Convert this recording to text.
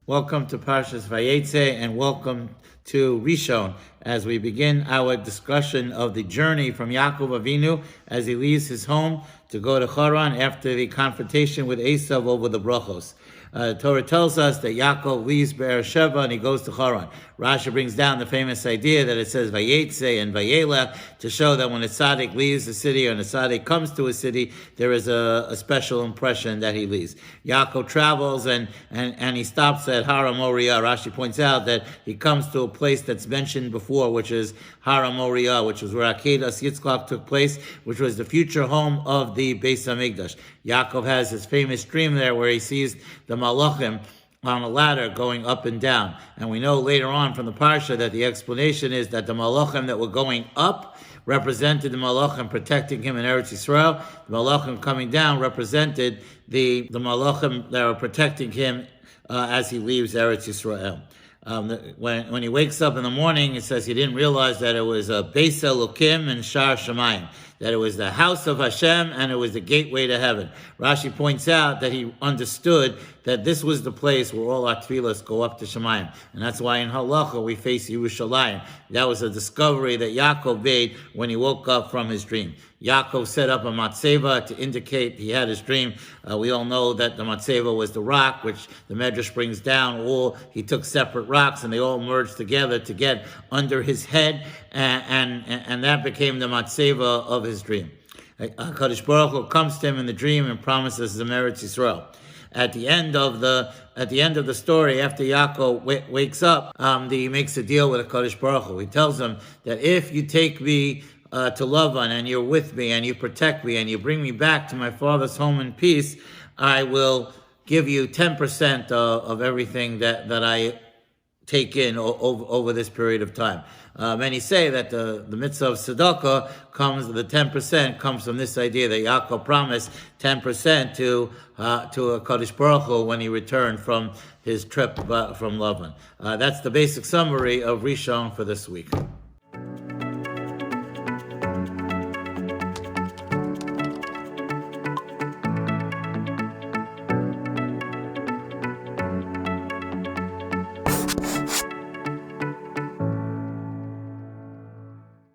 Welcome to Parshas Vayeitzei and welcome to Rishon as we begin our discussion of the journey from Yaakov Avinu as he leaves his home to go to Haran after the confrontation with Elisha over the brachos. Torah tells us that Yaakov leaves Beersheba and he goes to Haran. Rashi brings down the famous idea that it says Vayeitzei and Vayelech to show that when a tzaddik leaves a city or when a tzaddik comes to a city, there is a special impression that he leaves. Yaakov travels and he stops at Har Moriah. Rashi points out that he comes to a place that's mentioned before, which is Har Moriah, which was where Akedas Yitzchak took place, which was the future home of the Beis HaMikdash. Yaakov has his famous dream there where he sees the Malachim on a ladder going up and down. And we know later on from the Parsha that the explanation is that the Malachim that were going up represented the Malachim protecting him in Eretz Yisrael. The Malachim coming down represented the Malachim that were protecting him as he leaves Eretz Yisrael. When he wakes up in the morning, it says he didn't realize that it was a Beis Elokim and Shar Shemayim, that it was the house of Hashem and it was the gateway to heaven. Rashi points out that he understood that this was the place where all our tefillos go up to Shemayim. And that's why in Halacha we face Yerushalayim. That was a discovery that Yaakov made when he woke up from his dream. Yaakov set up a matzeva to indicate he had his dream. We all know that the matzeva was the rock, which the Medrash brings down. He took separate rocks and they all merged together to get under his head, and that became the matzeva of his dream. HaKadosh Baruch Hu comes to him in the dream and promises the Eretz Yisrael. At the end of the story, after Yaakov wakes up, he makes a deal with HaKadosh Baruch Hu. He tells him that if you take me to Lavan and you're with me and you protect me and you bring me back to my father's home in peace, I will give you 10% of everything that I take in over this period of time. Many say that the mitzvah of tzedakah the 10% comes from this idea that Yaakov promised 10% to HaKadosh Baruch Hu when he returned from his trip from Lavan. That's the basic summary of Rishon for this week.